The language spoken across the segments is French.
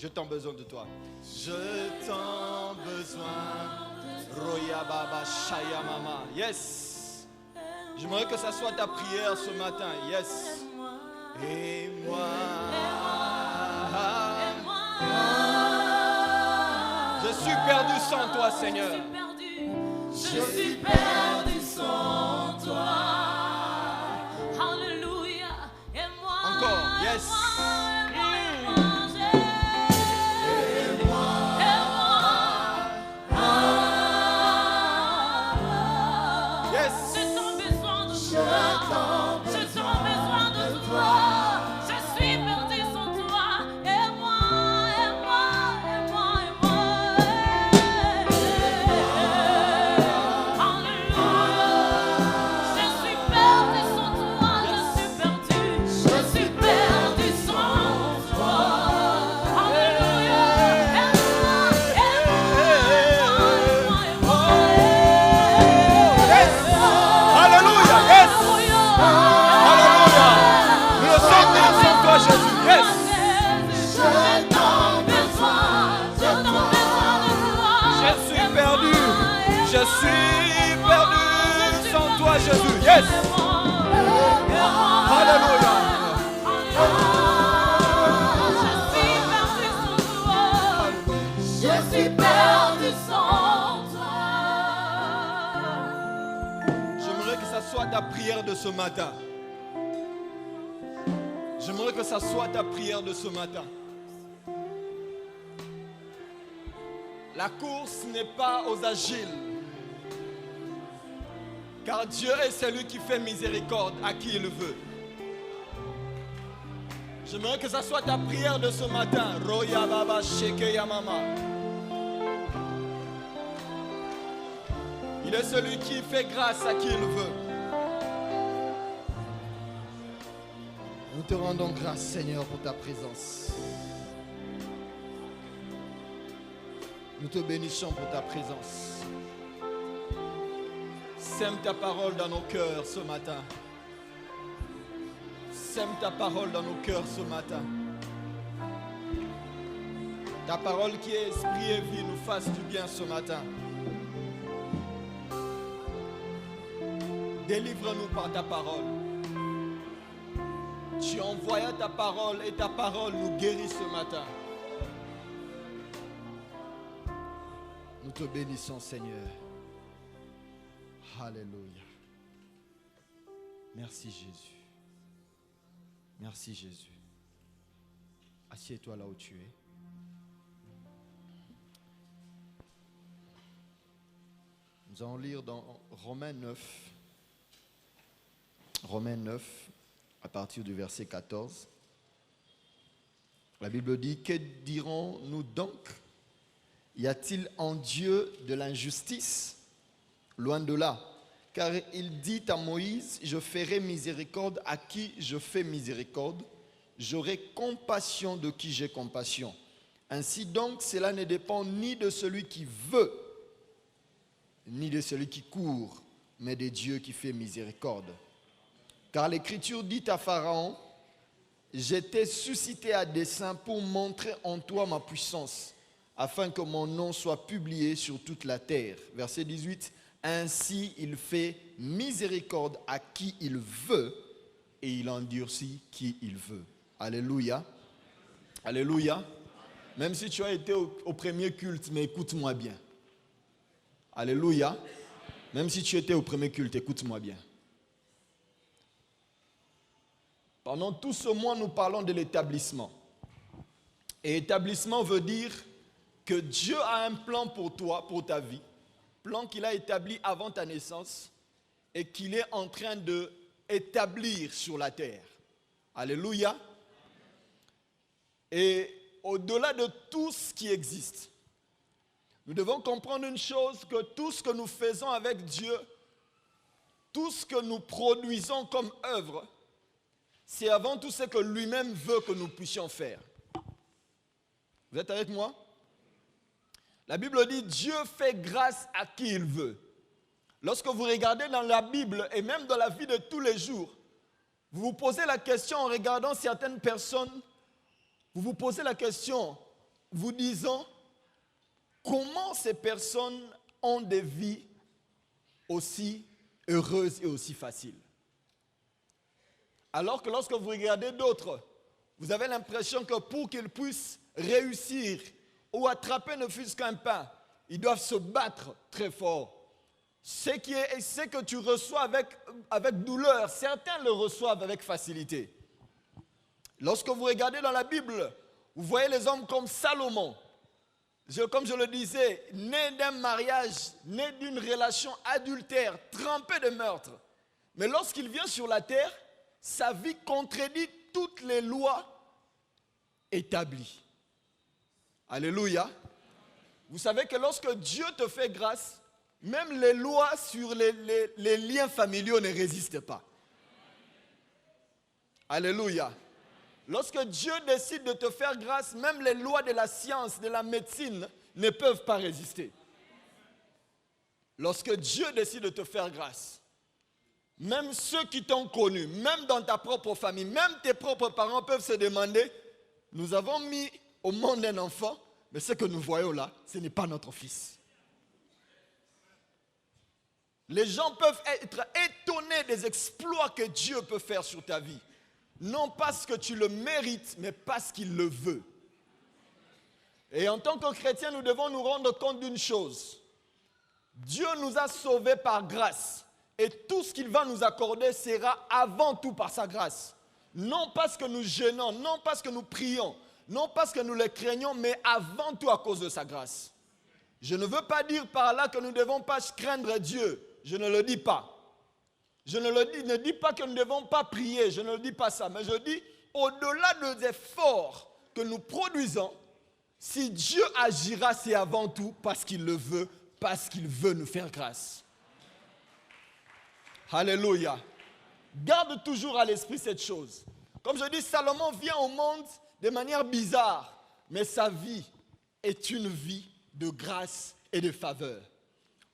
Je t'en besoin de toi. Je t'en besoin. Roya Baba Shaya Mama. Yes. J'aimerais que ça soit ta prière ce matin. Yes. Et moi. Je suis perdu sans toi, Seigneur. Je suis perdu sans toi. Alléluia. Et moi. Encore. Yes. Jésus, yes. Alléluia. Je suis perdu sans toi. J'aimerais que ça soit ta prière de ce matin. J'aimerais que ça soit ta prière de ce matin. La course n'est pas aux agiles. Car Dieu est celui qui fait miséricorde à qui il veut. J'aimerais que ça soit ta prière de ce matin. Roya Baba Sheke Yamama. Il est celui qui fait grâce à qui il veut. Nous te rendons grâce, Seigneur, pour ta présence. Nous te bénissons pour ta présence. Sème ta parole dans nos cœurs ce matin. Sème ta parole dans nos cœurs ce matin. Ta parole qui est esprit et vie nous fasse du bien ce matin. Délivre-nous par ta parole. Tu envoyas ta parole et ta parole nous guérit ce matin. Nous te bénissons, Seigneur. Alléluia. Merci Jésus. Merci Jésus. Assieds-toi là où tu es. Nous allons lire dans Romains 9. Romains 9, à partir du verset 14. La Bible dit, que dirons-nous donc? Y a-t-il en Dieu de l'injustice? Loin de là, car il dit à Moïse, je ferai miséricorde à qui je fais miséricorde, j'aurai compassion de qui j'ai compassion. Ainsi donc, cela ne dépend ni de celui qui veut, ni de celui qui court, mais de Dieu qui fait miséricorde. Car l'Écriture dit à Pharaon, je t'ai suscité à dessein pour montrer en toi ma puissance, afin que mon nom soit publié sur toute la terre. Verset 18. Ainsi, il fait miséricorde à qui il veut et il endurcit qui il veut. Alléluia. Alléluia. Même si tu as été au premier culte, mais écoute-moi bien. Alléluia. Même si tu étais au premier culte, écoute-moi bien. Pendant tout ce mois, nous parlons de l'établissement. Et établissement veut dire que Dieu a un plan pour toi, pour ta vie. Plan qu'il a établi avant ta naissance et qu'il est en train d'établir sur la terre. Alléluia. Et au-delà de tout ce qui existe, nous devons comprendre une chose, que tout ce que nous faisons avec Dieu, tout ce que nous produisons comme œuvre, c'est avant tout ce que lui-même veut que nous puissions faire. Vous êtes avec moi? La Bible dit, Dieu fait grâce à qui il veut. Lorsque vous regardez dans la Bible et même dans la vie de tous les jours, vous vous posez la question en regardant certaines personnes, vous vous posez la question, vous disant comment ces personnes ont des vies aussi heureuses et aussi faciles. Alors que lorsque vous regardez d'autres, vous avez l'impression que pour qu'ils puissent réussir ou attraper ne fût-ce qu'un pain, ils doivent se battre très fort. Ce que tu reçois avec douleur, certains le reçoivent avec facilité. Lorsque vous regardez dans la Bible, vous voyez les hommes comme Salomon. Comme je le disais, né d'un mariage, né d'une relation adultère, trempé de meurtre. Mais lorsqu'il vient sur la terre, sa vie contredit toutes les lois établies. Alléluia. Vous savez que lorsque Dieu te fait grâce, même les lois sur les liens familiaux ne résistent pas. Alléluia. Lorsque Dieu décide de te faire grâce, même les lois de la science, de la médecine ne peuvent pas résister. Lorsque Dieu décide de te faire grâce, même ceux qui t'ont connu, même dans ta propre famille, même tes propres parents peuvent se demander, nous avons mis au monde un enfant, mais ce que nous voyons là, ce n'est pas notre fils. Les gens peuvent être étonnés des exploits que Dieu peut faire sur ta vie. Non parce que tu le mérites, mais parce qu'il le veut. Et en tant que chrétiens, nous devons nous rendre compte d'une chose. Dieu nous a sauvés par grâce. Et tout ce qu'il va nous accorder sera avant tout par sa grâce. Non parce que nous jeûnons, non parce que nous prions, non parce que nous le craignons, mais avant tout à cause de sa grâce. Je ne veux pas dire par là que nous ne devons pas craindre Dieu. Je ne le dis pas. Je ne dis pas que nous ne devons pas prier, je ne dis pas ça, mais je dis, au-delà des efforts que nous produisons, si Dieu agira, c'est avant tout parce qu'il le veut, parce qu'il veut nous faire grâce. Alléluia. Garde toujours à l'esprit cette chose. Comme je dis, Salomon vient au monde de manière bizarre, mais sa vie est une vie de grâce et de faveur.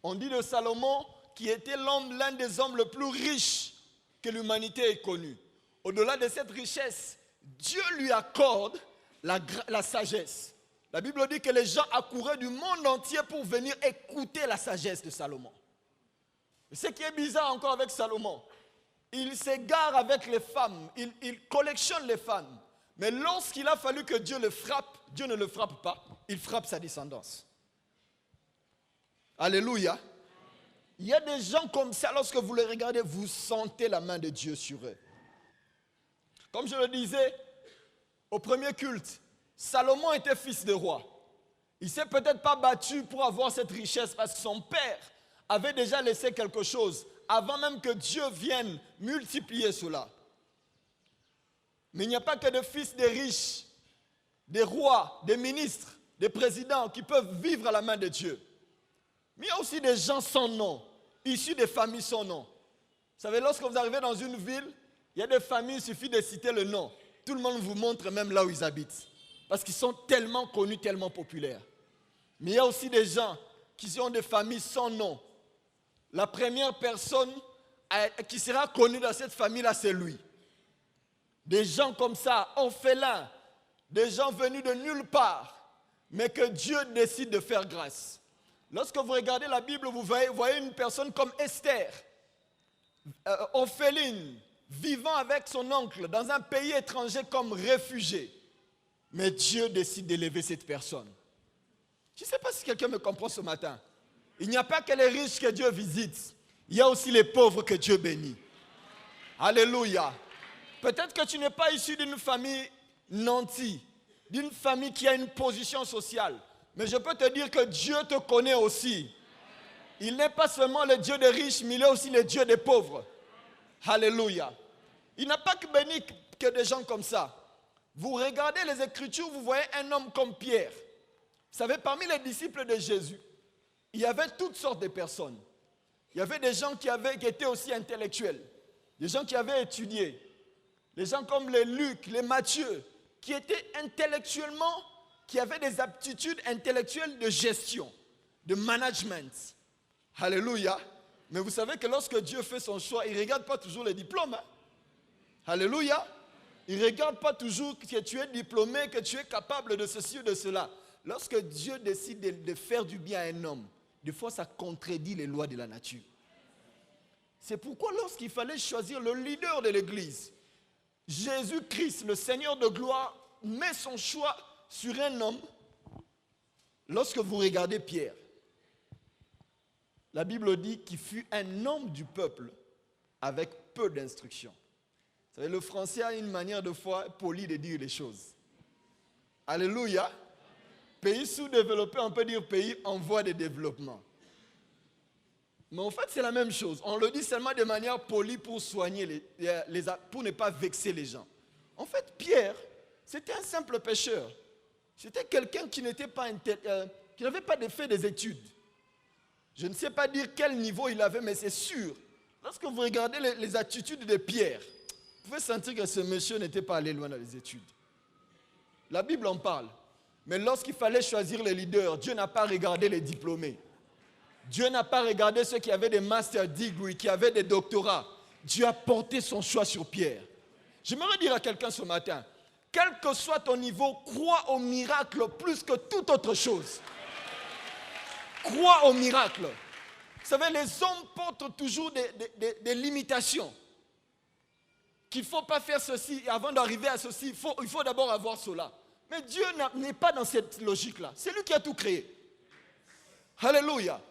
On dit de Salomon qui était l'un des hommes le plus riches que l'humanité ait connu. Au-delà de cette richesse, Dieu lui accorde la sagesse. La Bible dit que les gens accouraient du monde entier pour venir écouter la sagesse de Salomon. Ce qui est bizarre encore avec Salomon, il s'égare avec les femmes, il collectionne les femmes. Mais lorsqu'il a fallu que Dieu le frappe, Dieu ne le frappe pas, il frappe sa descendance. Alléluia. Il y a des gens comme ça, lorsque vous les regardez, vous sentez la main de Dieu sur eux. Comme je le disais au premier culte, Salomon était fils de roi. Il ne s'est peut-être pas battu pour avoir cette richesse parce que son père avait déjà laissé quelque chose avant même que Dieu vienne multiplier cela. Mais il n'y a pas que des fils des riches, des rois, des ministres, des présidents qui peuvent vivre à la main de Dieu. Mais il y a aussi des gens sans nom, issus des familles sans nom. Vous savez, lorsque vous arrivez dans une ville, il y a des familles, il suffit de citer le nom. Tout le monde vous montre même là où ils habitent. Parce qu'ils sont tellement connus, tellement populaires. Mais il y a aussi des gens qui ont des familles sans nom. La première personne qui sera connue dans cette famille-là, c'est lui. Des gens comme ça, orphelins, des gens venus de nulle part, mais que Dieu décide de faire grâce. Lorsque vous regardez la Bible, vous voyez une personne comme Esther, orpheline, vivant avec son oncle dans un pays étranger comme réfugié. Mais Dieu décide d'élever cette personne. Je ne sais pas si quelqu'un me comprend ce matin. Il n'y a pas que les riches que Dieu visite. Il y a aussi les pauvres que Dieu bénit. Alléluia. Peut-être que tu n'es pas issu d'une famille nantie, d'une famille qui a une position sociale. Mais je peux te dire que Dieu te connaît aussi. Il n'est pas seulement le Dieu des riches, mais il est aussi le Dieu des pauvres. Alléluia. Il n'a pas que béni que des gens comme ça. Vous regardez les Écritures, vous voyez un homme comme Pierre. Vous savez, parmi les disciples de Jésus, il y avait toutes sortes de personnes. Il y avait des gens qui étaient aussi intellectuels, des gens qui avaient étudié, des gens comme les Luc, les Matthieu, qui étaient intellectuellement, qui avaient des aptitudes intellectuelles de gestion, de management. Alléluia. Mais vous savez que lorsque Dieu fait son choix, il ne regarde pas toujours les diplômes. Hein? Alléluia. Il ne regarde pas toujours que tu es diplômé, que tu es capable de ceci ou de cela. lorsque Dieu décide de faire du bien à un homme, des fois ça contredit les lois de la nature. C'est pourquoi lorsqu'il fallait choisir le leader de l'église, Jésus-Christ, le Seigneur de gloire, met son choix sur un homme. Lorsque vous regardez Pierre, la Bible dit qu'il fut un homme du peuple avec peu d'instruction. Vous savez, le français a une manière de fois polie de dire les choses. Alléluia. Pays sous-développé, on peut dire pays en voie de développement. Mais en fait, c'est la même chose. On le dit seulement de manière polie pour soigner, pour ne pas vexer les gens. En fait, Pierre, c'était un simple pécheur. C'était quelqu'un qui n'avait pas fait des études. Je ne sais pas dire quel niveau il avait, mais c'est sûr. Lorsque vous regardez les attitudes de Pierre, vous pouvez sentir que ce monsieur n'était pas allé loin dans les études. La Bible en parle. Mais lorsqu'il fallait choisir les leaders, Dieu n'a pas regardé les diplômés. Dieu n'a pas regardé ceux qui avaient des master degrees, qui avaient des doctorats. Dieu a porté son choix sur Pierre. J'aimerais dire à quelqu'un ce matin, quel que soit ton niveau, crois au miracle plus que toute autre chose. Crois au miracle. Vous savez, les hommes portent toujours des limitations. Qu'il ne faut pas faire ceci, et avant d'arriver à ceci, il faut d'abord avoir cela. Mais Dieu n'est pas dans cette logique-là. C'est lui qui a tout créé. Alléluia.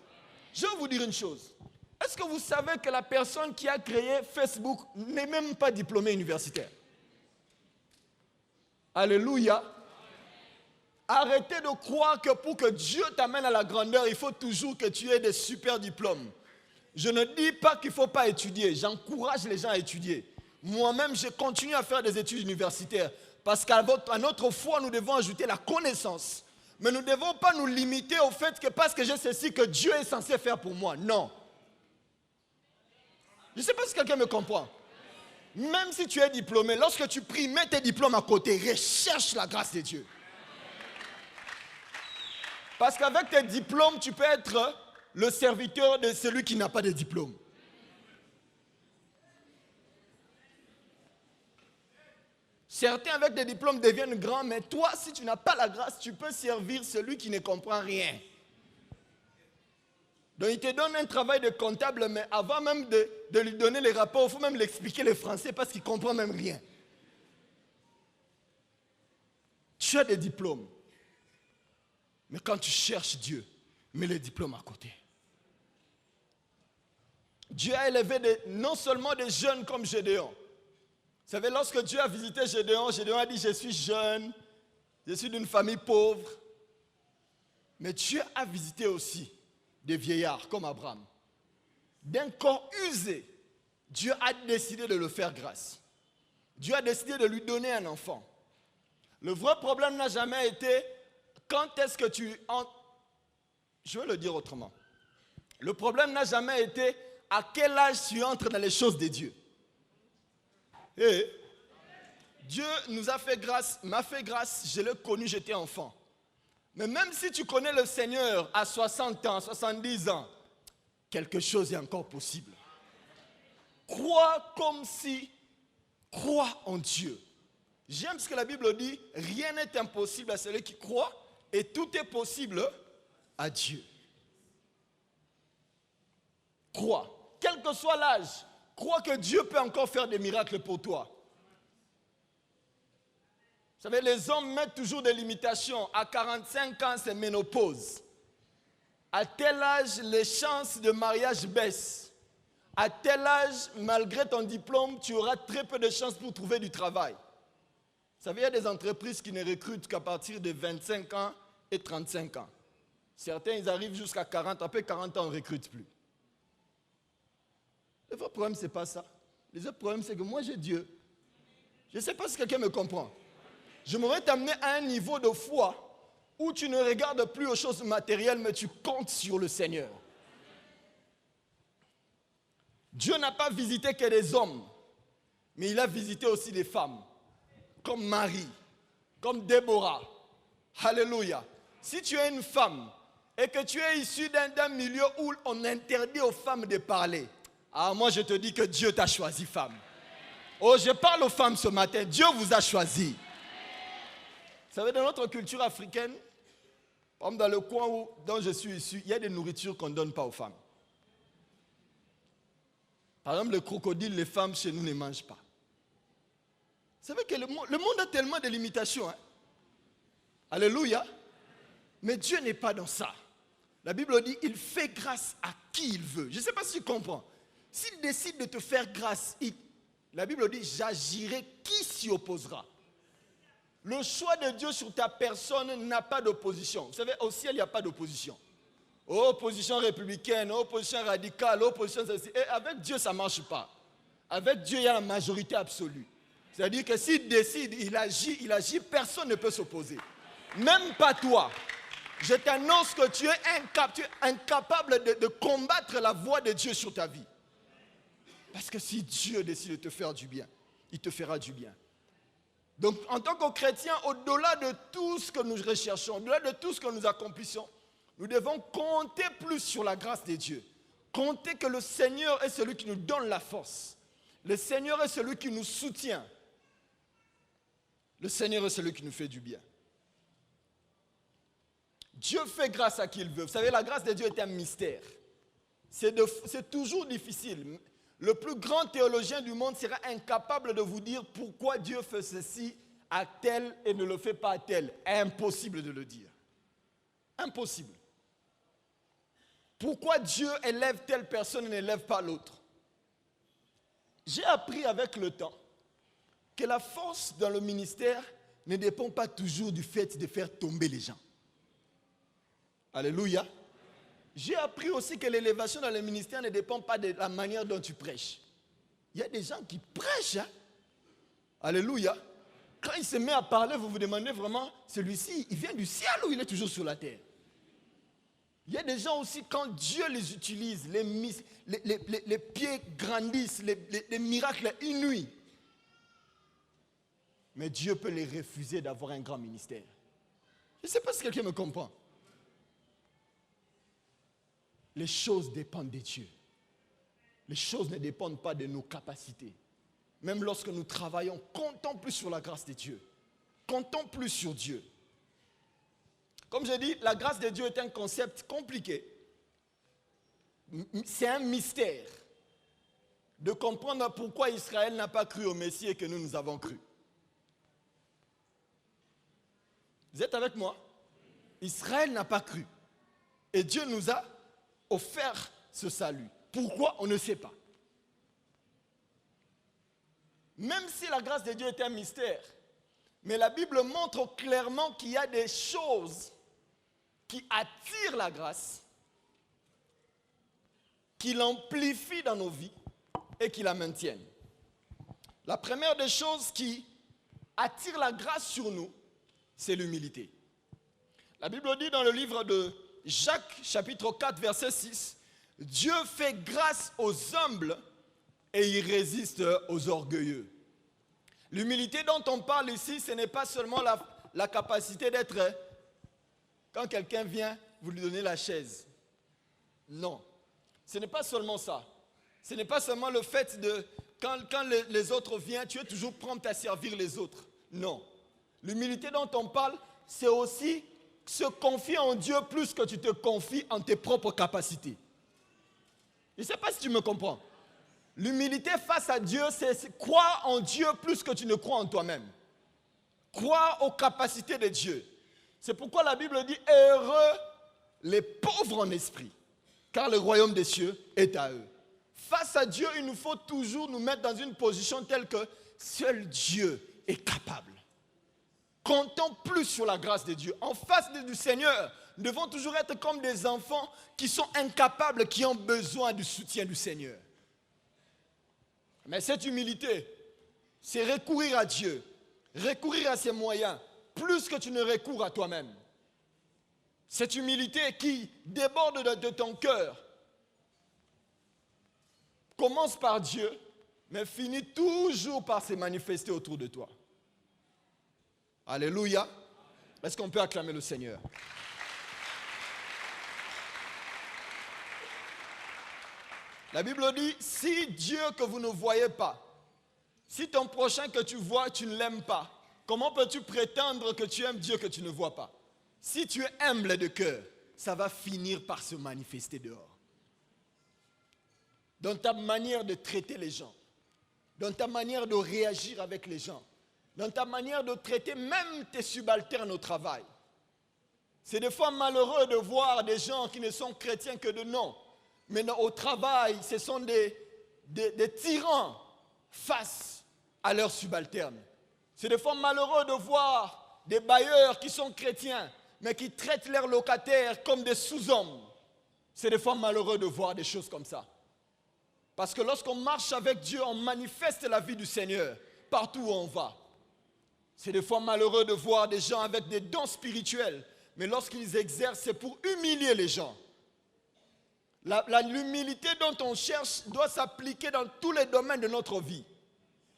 Je vais vous dire une chose. Est-ce que vous savez que la personne qui a créé Facebook n'est même pas diplômée universitaire? Alléluia. Arrêtez de croire que pour que Dieu t'amène à la grandeur, il faut toujours que tu aies des super diplômes. Je ne dis pas qu'il ne faut pas étudier. J'encourage les gens à étudier. Moi-même, je continue à faire des études universitaires. Parce qu'à notre foi, nous devons ajouter la connaissance. Mais nous ne devons pas nous limiter au fait que parce que j'ai ceci, que Dieu est censé faire pour moi. Non. Je ne sais pas si quelqu'un me comprend. Même si tu es diplômé, lorsque tu pries, mets tes diplômes à côté. Recherche la grâce de Dieu. Parce qu'avec tes diplômes, tu peux être le serviteur de celui qui n'a pas de diplôme. Certains avec des diplômes deviennent grands, mais toi, si tu n'as pas la grâce, tu peux servir celui qui ne comprend rien. Donc il te donne un travail de comptable, mais avant même de lui donner les rapports, il faut même l'expliquer le français parce qu'il ne comprend même rien. Tu as des diplômes. Mais quand tu cherches Dieu, mets les diplômes à côté. Dieu a élevé non seulement des jeunes comme Gédéon. Vous savez, lorsque Dieu a visité Gédéon, Gédéon a dit, je suis jeune, je suis d'une famille pauvre. Mais Dieu a visité aussi des vieillards comme Abraham. D'un corps usé, Dieu a décidé de le faire grâce. Dieu a décidé de lui donner un enfant. Le vrai problème n'a jamais été quand est-ce que Je vais le dire autrement. Le problème n'a jamais été à quel âge tu entres dans les choses de Dieu. Et Dieu nous a fait grâce, m'a fait grâce, je l'ai connu, j'étais enfant. Mais même si tu connais le Seigneur à 60 ans, 70 ans, quelque chose est encore possible. Crois crois en Dieu. J'aime ce que la Bible dit, rien n'est impossible à celui qui croit et tout est possible à Dieu. Crois, quel que soit l'âge, crois que Dieu peut encore faire des miracles pour toi. Vous savez, les hommes mettent toujours des limitations. À 45 ans, c'est ménopause. À tel âge, les chances de mariage baissent. À tel âge, malgré ton diplôme, tu auras très peu de chances pour trouver du travail. Vous savez, il y a des entreprises qui ne recrutent qu'à partir de 25 ans et 35 ans. Certains, ils arrivent jusqu'à 40, après 40 ans, on ne recrute plus. Le vrai problème, ce n'est pas ça. Le vrai problème, c'est que moi, j'ai Dieu. Je ne sais pas si quelqu'un me comprend. J'aimerais t'amener à un niveau de foi où tu ne regardes plus aux choses matérielles, mais tu comptes sur le Seigneur. Dieu n'a pas visité que des hommes, mais il a visité aussi des femmes, comme Marie, comme Déborah. Alléluia. Si tu es une femme et que tu es issu d'un milieu où on interdit aux femmes de parler, moi je te dis que Dieu t'a choisi, femme. Oh, je parle aux femmes ce matin, Dieu vous a choisi. Vous savez, dans notre culture africaine, Par exemple, dans le coin dont je suis issu, il y a des nourritures qu'on ne donne pas aux femmes. Par exemple, le crocodile, les femmes chez nous ne mangent pas. Vous savez que le monde a tellement de limitations. Hein? Alléluia. Mais Dieu n'est pas dans ça. La Bible dit, il fait grâce à qui il veut. Je ne sais pas si tu comprends. S'il décide de te faire grâce, la Bible dit, j'agirai, qui s'y opposera? Le choix de Dieu sur ta personne n'a pas d'opposition. Vous savez, au ciel, il n'y a pas d'opposition. Opposition républicaine, opposition radicale, opposition... Et avec Dieu, ça ne marche pas. Avec Dieu, il y a la majorité absolue. C'est-à-dire que s'il décide, il agit, personne ne peut s'opposer. Même pas toi. Je t'annonce que tu es incapable de combattre la voie de Dieu sur ta vie. Parce que si Dieu décide de te faire du bien, il te fera du bien. Donc, en tant que chrétiens, au-delà de tout ce que nous recherchons, au-delà de tout ce que nous accomplissons, nous devons compter plus sur la grâce de Dieu. Compter que le Seigneur est celui qui nous donne la force. Le Seigneur est celui qui nous soutient. Le Seigneur est celui qui nous fait du bien. Dieu fait grâce à qui il veut. Vous savez, la grâce de Dieu est un mystère. C'est toujours difficile. Le plus grand théologien du monde sera incapable de vous dire pourquoi Dieu fait ceci à tel et ne le fait pas à tel. Impossible de le dire. Impossible. Pourquoi Dieu élève telle personne et n'élève pas l'autre? J'ai appris avec le temps que la force dans le ministère ne dépend pas toujours du fait de faire tomber les gens. Alléluia. J'ai appris aussi que l'élévation dans le ministère ne dépend pas de la manière dont tu prêches. Il y a des gens qui prêchent. Hein? Alléluia. Quand il se met à parler, vous vous demandez vraiment, celui-ci, il vient du ciel ou il est toujours sur la terre? Il y a des gens aussi, quand Dieu les utilise, les pieds grandissent, les miracles inouïs. Mais Dieu peut les refuser d'avoir un grand ministère. Je ne sais pas si quelqu'un me comprend. Les choses dépendent de Dieu. Les choses ne dépendent pas de nos capacités. Même lorsque nous travaillons, comptons plus sur la grâce de Dieu. Comptons plus sur Dieu. Comme je dis, la grâce de Dieu est un concept compliqué. C'est un mystère de comprendre pourquoi Israël n'a pas cru au Messie et que nous avons cru. Vous êtes avec moi? Israël n'a pas cru. Et Dieu nous a offert ce salut. Pourquoi? On ne sait pas. Même si la grâce de Dieu est un mystère, mais la Bible montre clairement qu'il y a des choses qui attirent la grâce, qui l'amplifient dans nos vies et qui la maintiennent. La première des choses qui attire la grâce sur nous, c'est l'humilité. La Bible dit dans le livre de Jacques, chapitre 4, verset 6, « Dieu fait grâce aux humbles et il résiste aux orgueilleux. » L'humilité dont on parle ici, ce n'est pas seulement la capacité d'être, quand quelqu'un vient, vous lui donnez la chaise. Non, ce n'est pas seulement ça. Ce n'est pas seulement le fait de, quand les autres viennent, tu es toujours prompt à servir les autres. Non. L'humilité dont on parle, c'est aussi se confier en Dieu plus que tu te confies en tes propres capacités. Je ne sais pas si tu me comprends. L'humilité face à Dieu, c'est croire en Dieu plus que tu ne crois en toi-même. Croire aux capacités de Dieu. C'est pourquoi la Bible dit « Heureux les pauvres en esprit, car le royaume des cieux est à eux. » Face à Dieu, il nous faut toujours nous mettre dans une position telle que seul Dieu est capable. Comptons plus sur la grâce de Dieu. En face du Seigneur, nous devons toujours être comme des enfants qui sont incapables, qui ont besoin du soutien du Seigneur. Mais cette humilité, c'est recourir à Dieu, recourir à ses moyens, plus que tu ne recours à toi-même. Cette humilité qui déborde de ton cœur commence par Dieu, mais finit toujours par se manifester autour de toi. Alléluia. Est-ce qu'on peut acclamer le Seigneur? La Bible dit, si Dieu que vous ne voyez pas, si ton prochain que tu vois, tu ne l'aimes pas, comment peux-tu prétendre que tu aimes Dieu que tu ne vois pas? Si tu es humble de cœur, ça va finir par se manifester dehors. Dans ta manière de traiter les gens, dans ta manière de réagir avec les gens, dans ta manière de traiter même tes subalternes au travail. C'est des fois malheureux de voir des gens qui ne sont chrétiens que de nom, mais au travail, ce sont des tyrans face à leurs subalternes. C'est des fois malheureux de voir des bailleurs qui sont chrétiens, mais qui traitent leurs locataires comme des sous-hommes. C'est des fois malheureux de voir des choses comme ça. Parce que lorsqu'on marche avec Dieu, on manifeste la vie du Seigneur partout où on va. C'est des fois malheureux de voir des gens avec des dons spirituels, mais lorsqu'ils exercent, c'est pour humilier les gens. L'humilité dont on cherche doit s'appliquer dans tous les domaines de notre vie.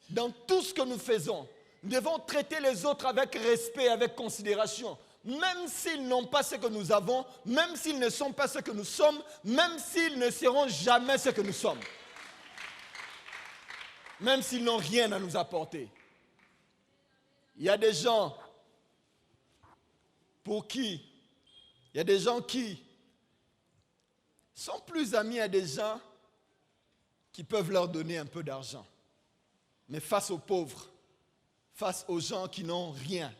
Dans tout ce que nous faisons, nous devons traiter les autres avec respect, avec considération. Même s'ils n'ont pas ce que nous avons, même s'ils ne sont pas ce que nous sommes, même s'ils ne seront jamais ce que nous sommes. Même s'ils n'ont rien à nous apporter. Il y a des gens pour qui, il y a des gens qui sont plus amis à des gens qui peuvent leur donner un peu d'argent. Mais face aux pauvres, face aux gens qui n'ont rien,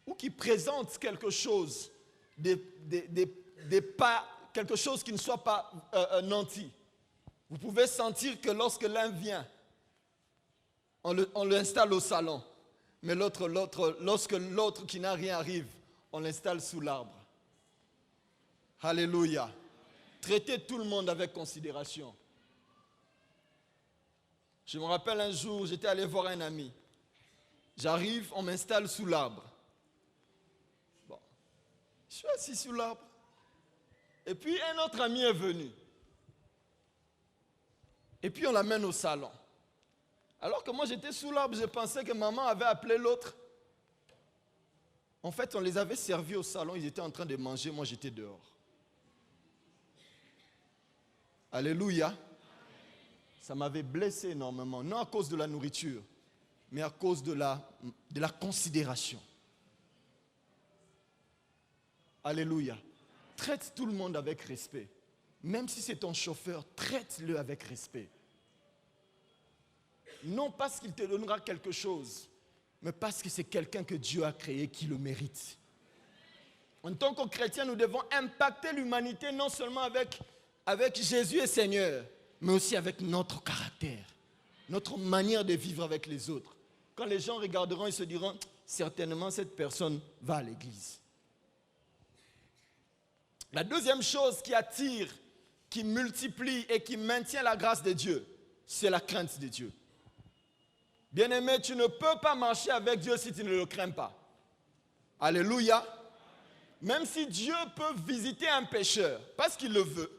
ou qui présentent quelque chose, quelque chose qui ne soit pas nanti. Vous pouvez sentir que lorsque l'un vient, on l'installe au salon, mais lorsque l'autre qui n'a rien arrive, on l'installe sous l'arbre. Alléluia. Traitez tout le monde avec considération. Je me rappelle un jour, j'étais allé voir un ami. J'arrive, on m'installe sous l'arbre. Bon, je suis assis sous l'arbre. Et puis un autre ami est venu. Et puis on l'amène au salon. Alors que moi j'étais sous l'arbre, je pensais que maman avait appelé l'autre. En fait, on les avait servis au salon, ils étaient en train de manger, moi j'étais dehors. Alléluia. Ça m'avait blessé énormément, non à cause de la nourriture, mais à cause de la considération. Alléluia. Traite tout le monde avec respect. Même si c'est ton chauffeur, traite-le avec respect. Non parce qu'il te donnera quelque chose, mais parce que c'est quelqu'un que Dieu a créé qui le mérite. En tant que chrétiens, nous devons impacter l'humanité non seulement avec Jésus et Seigneur, mais aussi avec notre caractère, notre manière de vivre avec les autres. Quand les gens regarderont, ils se diront, certainement cette personne va à l'église. La deuxième chose qui attire, qui multiplie et qui maintient la grâce de Dieu, c'est la crainte de Dieu. Bien-aimé, tu ne peux pas marcher avec Dieu si tu ne le crains pas. Alléluia. Même si Dieu peut visiter un pécheur, parce qu'il le veut,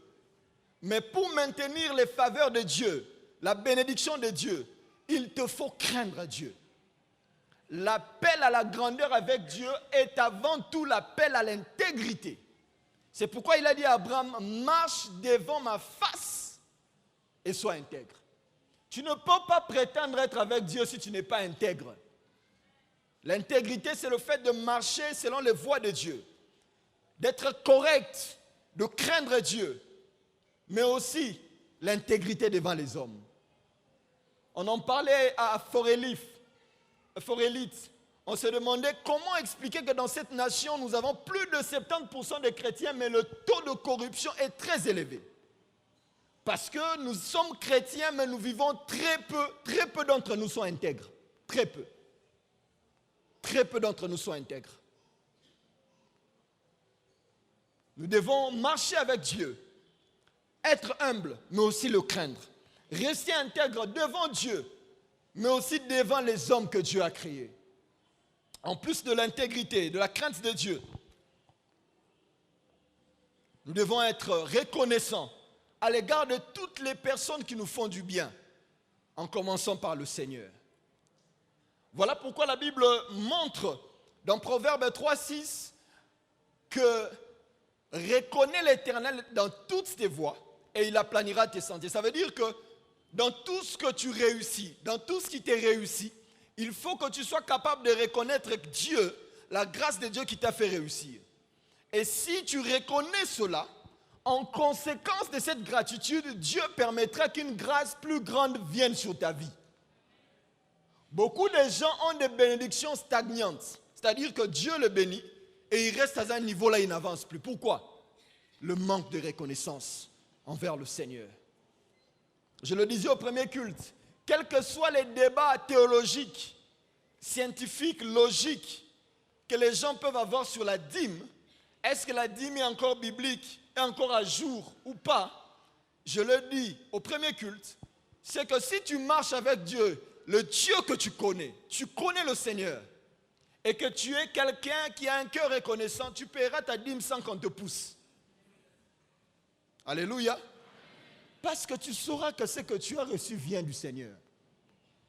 mais pour maintenir les faveurs de Dieu, la bénédiction de Dieu, il te faut craindre Dieu. L'appel à la grandeur avec Dieu est avant tout l'appel à l'intégrité. C'est pourquoi il a dit à Abraham, marche devant ma face et sois intègre. Tu ne peux pas prétendre être avec Dieu si tu n'es pas intègre. L'intégrité, c'est le fait de marcher selon les voies de Dieu, d'être correct, de craindre Dieu, mais aussi l'intégrité devant les hommes. On en parlait à Forélite. On se demandait comment expliquer que dans cette nation, nous avons plus de 70% de chrétiens, mais le taux de corruption est très élevé. Parce que nous sommes chrétiens, mais nous vivons très peu d'entre nous sont intègres. Très peu. Très peu d'entre nous sont intègres. Nous devons marcher avec Dieu, être humble, mais aussi le craindre. Rester intègre devant Dieu, mais aussi devant les hommes que Dieu a créés. En plus de l'intégrité, de la crainte de Dieu, nous devons être reconnaissants à l'égard de toutes les personnes qui nous font du bien, en commençant par le Seigneur. Voilà pourquoi la Bible montre dans Proverbe 3,6 que reconnais l'Éternel dans toutes tes voies et il aplanira tes sentiers. Ça veut dire que dans tout ce que tu réussis, dans tout ce qui t'est réussi, il faut que tu sois capable de reconnaître Dieu, la grâce de Dieu qui t'a fait réussir. Et si tu reconnais cela, en conséquence de cette gratitude, Dieu permettra qu'une grâce plus grande vienne sur ta vie. Beaucoup de gens ont des bénédictions stagnantes. C'est-à-dire que Dieu le bénit et il reste à un niveau là, il n'avance plus. Pourquoi? Le manque de reconnaissance envers le Seigneur. Je le disais au premier culte, quels que soient les débats théologiques, scientifiques, logiques que les gens peuvent avoir sur la dîme, est-ce que la dîme est encore biblique, est encore à jour ou pas? Je le dis au premier culte, c'est que si tu marches avec Dieu, le Dieu que tu connais le Seigneur, et que tu es quelqu'un qui a un cœur reconnaissant, tu paieras ta dîme sans qu'on te pousse. Alléluia. Parce que tu sauras que ce que tu as reçu vient du Seigneur.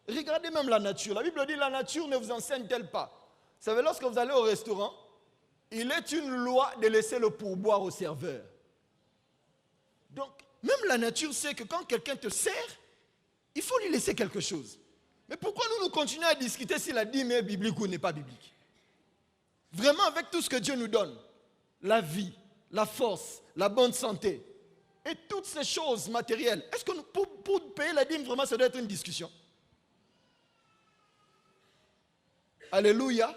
Regardez même la nature. La Bible dit la nature ne vous enseigne-t-elle pas? Vous savez, lorsque vous allez au restaurant, il est une loi de laisser le pourboire au serveur. Donc, même la nature sait que quand quelqu'un te sert, il faut lui laisser quelque chose. Mais pourquoi nous continuons à discuter si la dîme est biblique ou n'est pas biblique? Vraiment, avec tout ce que Dieu nous donne, la vie, la force, la bonne santé, et toutes ces choses matérielles, est-ce que pour payer la dîme, vraiment, ça doit être une discussion? Alléluia.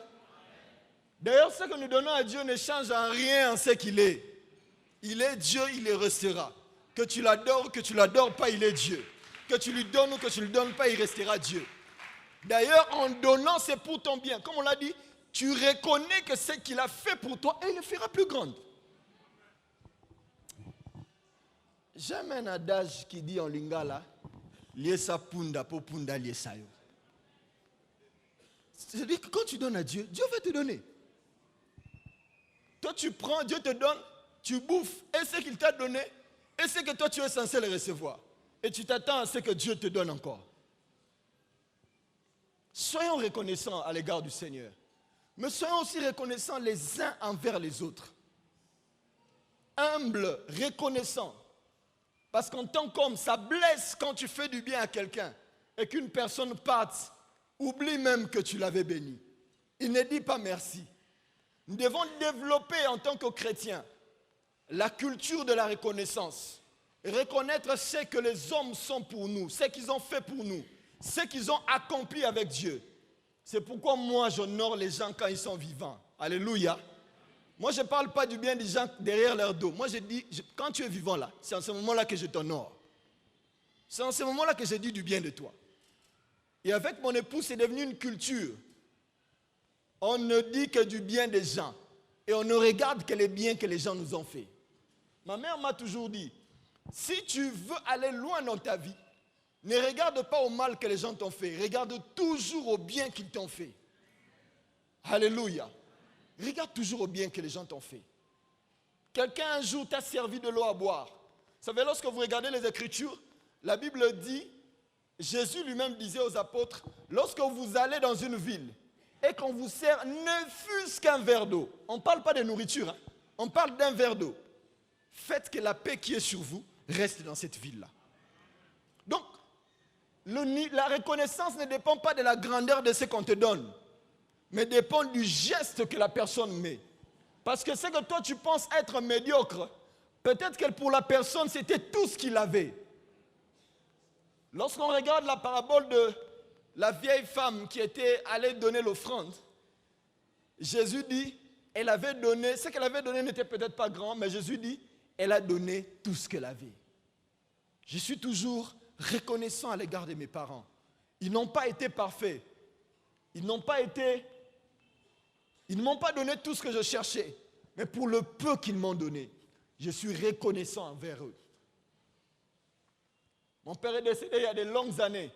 D'ailleurs, ce que nous donnons à Dieu ne change en rien en ce qu'il est. Il est Dieu, il le restera. Que tu l'adores pas, il est Dieu. Que tu lui donnes ou que tu ne lui donnes pas, il restera Dieu. D'ailleurs, en donnant, c'est pour ton bien. Comme on l'a dit, tu reconnais que ce qu'il a fait pour toi, et il le fera plus grande. J'aime un adage qui dit en lingala, liesa punda po punda liesa yo. C'est-à-dire que quand tu donnes à Dieu, Dieu va te donner. Toi, tu prends, Dieu te donne, tu bouffes, et ce qu'il t'a donné, et ce que toi, tu es censé le recevoir. Et tu t'attends à ce que Dieu te donne encore. Soyons reconnaissants à l'égard du Seigneur. Mais soyons aussi reconnaissants les uns envers les autres. Humbles, reconnaissants. Parce qu'en tant qu'homme, ça blesse quand tu fais du bien à quelqu'un et qu'une personne parte, oublie même que tu l'avais béni. Il ne dit pas merci. Nous devons développer en tant que chrétiens la culture de la reconnaissance. Reconnaître ce que les hommes sont pour nous, ce qu'ils ont fait pour nous, ce qu'ils ont accompli avec Dieu. C'est pourquoi moi j'honore les gens quand ils sont vivants. Alléluia. Moi je ne parle pas du bien des gens derrière leur dos. Moi je dis, quand tu es vivant là, c'est en ce moment-là que je t'honore. C'est en ce moment-là que je dis du bien de toi. Et avec mon épouse, c'est devenu une culture. On ne dit que du bien des gens. Et on ne regarde que les biens que les gens nous ont fait. Ma mère m'a toujours dit, si tu veux aller loin dans ta vie, ne regarde pas au mal que les gens t'ont fait. Regarde toujours au bien qu'ils t'ont fait. Alléluia. Regarde toujours au bien que les gens t'ont fait. Quelqu'un un jour t'a servi de l'eau à boire. Vous savez, lorsque vous regardez les Écritures, la Bible dit, Jésus lui-même disait aux apôtres, lorsque vous allez dans une ville et qu'on vous sert ne fût-ce qu'un verre d'eau, on ne parle pas de nourriture, hein, on parle d'un verre d'eau. Faites que la paix qui est sur vous reste dans cette ville-là. Donc, la reconnaissance ne dépend pas de la grandeur de ce qu'on te donne, mais dépend du geste que la personne met. Parce que ce que toi tu penses être médiocre, peut-être que pour la personne c'était tout ce qu'il avait. Lorsqu'on regarde la parabole de la vieille femme qui était allée donner l'offrande, Jésus dit, elle avait donné, ce qu'elle avait donné n'était peut-être pas grand, mais Jésus dit, elle a donné tout ce qu'elle avait. Je suis toujours reconnaissant à l'égard de mes parents. Ils n'ont pas été parfaits. Ils ne m'ont pas donné tout ce que je cherchais. Mais pour le peu qu'ils m'ont donné, je suis reconnaissant envers eux. Mon père est décédé il y a de longues années.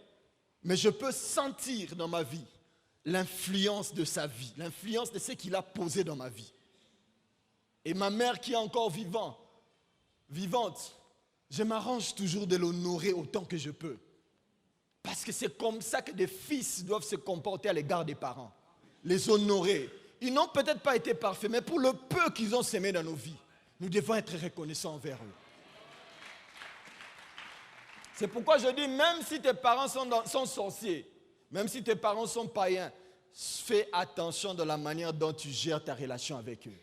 Mais je peux sentir dans ma vie l'influence de sa vie, l'influence de ce qu'il a posé dans ma vie. Et ma mère qui est encore vivante, je m'arrange toujours de l'honorer autant que je peux. Parce que c'est comme ça que des fils doivent se comporter à l'égard des parents. Les honorer. Ils n'ont peut-être pas été parfaits, mais pour le peu qu'ils ont sémé dans nos vies, nous devons être reconnaissants envers eux. C'est pourquoi je dis, même si tes parents sont sorciers, même si tes parents sont païens, fais attention de la manière dont tu gères ta relation avec eux.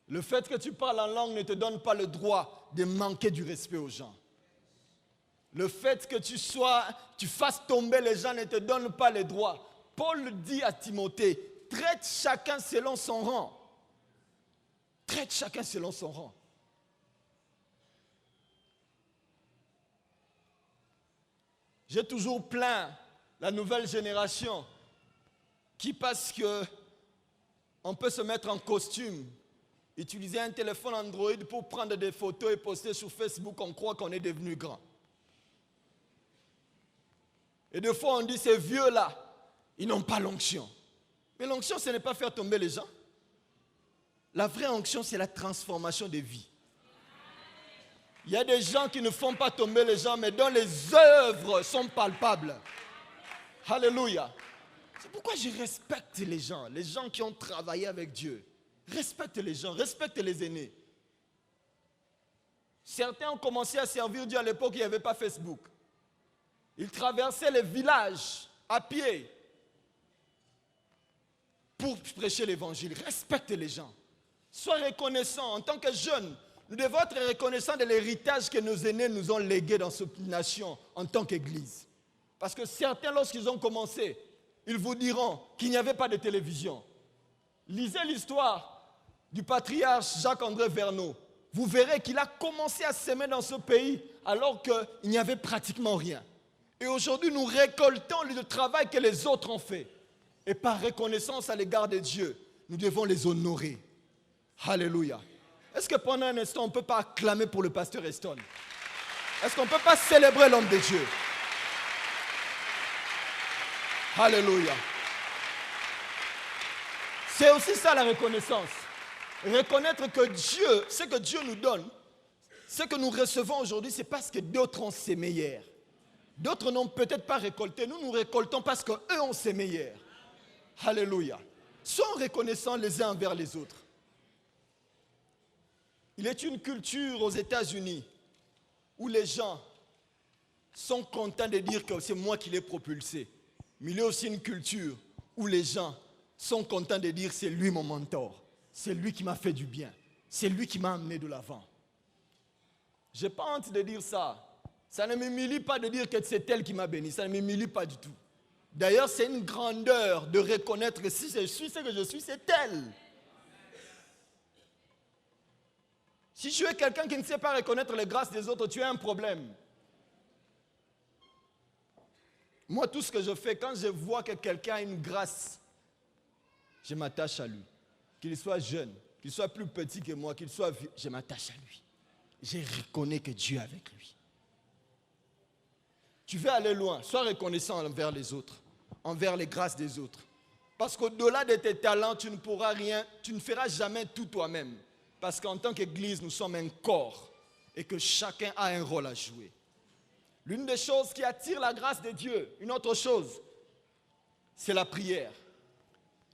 Le fait que tu parles en langue ne te donne pas le droit de manquer du respect aux gens. Le fait que tu fasses tomber les gens ne te donne pas le droit. Paul dit à Timothée, traite chacun selon son rang. Traite chacun selon son rang. J'ai toujours plaint la nouvelle génération qui, parce qu'on peut se mettre en costume, utiliser un téléphone Android pour prendre des photos et poster sur Facebook, on croit qu'on est devenu grand. Et des fois on dit, ces vieux-là, ils n'ont pas l'onction. Mais l'onction, ce n'est pas faire tomber les gens. La vraie onction, c'est la transformation des vies. Il y a des gens qui ne font pas tomber les gens, mais dont les œuvres sont palpables. Alléluia. C'est pourquoi je respecte les gens qui ont travaillé avec Dieu. Respecte les gens, respecte les aînés. Certains ont commencé à servir Dieu à l'époque où il n'y avait pas Facebook. Ils traversaient les villages à pied pour prêcher l'évangile. Respecte les gens. Sois reconnaissant. En tant que jeune, nous devons être reconnaissants de l'héritage que nos aînés nous ont légué dans cette nation en tant qu'Église. Parce que certains, lorsqu'ils ont commencé, ils vous diront qu'il n'y avait pas de télévision. Lisez l'histoire du patriarche Jacques-André Verneau. Vous verrez qu'il a commencé à s'aimer dans ce pays alors qu'il n'y avait pratiquement rien. Et aujourd'hui, nous récoltons le travail que les autres ont fait. Et par reconnaissance à l'égard de Dieu, nous devons les honorer. Alléluia. Est-ce que pendant un instant, on ne peut pas acclamer pour le pasteur Eston? Est-ce qu'on ne peut pas célébrer l'homme de Dieu? Alléluia. C'est aussi ça la reconnaissance. Reconnaître que Dieu, ce que Dieu nous donne, ce que nous recevons aujourd'hui, c'est parce que d'autres ont sémé hier. D'autres n'ont peut-être pas récolté. Nous, nous récoltons parce qu'eux ont sémé hier. Alléluia. Soyons reconnaissants les uns envers les autres. Il est une culture aux États-Unis où les gens sont contents de dire que c'est moi qui l'ai propulsé. Mais il y a aussi une culture où les gens sont contents de dire c'est lui mon mentor. C'est lui qui m'a fait du bien. C'est lui qui m'a amené de l'avant. Je n'ai pas honte de dire ça. Ça ne m'humilie pas de dire que c'est elle qui m'a béni. Ça ne m'humilie pas du tout. D'ailleurs, c'est une grandeur de reconnaître que si je suis ce que je suis, c'est elle. Si tu es quelqu'un qui ne sait pas reconnaître les grâces des autres, tu as un problème. Moi, tout ce que je fais, quand je vois que quelqu'un a une grâce, je m'attache à lui. Qu'il soit jeune, qu'il soit plus petit que moi, qu'il soit vieux, je m'attache à lui. Je reconnais que Dieu est avec lui. Tu veux aller loin, sois reconnaissant envers les autres, envers les grâces des autres. Parce qu'au-delà de tes talents, tu ne pourras rien, tu ne feras jamais tout toi-même. Parce qu'en tant qu'Église, nous sommes un corps et que chacun a un rôle à jouer. L'une des choses qui attire la grâce de Dieu, une autre chose, c'est la prière.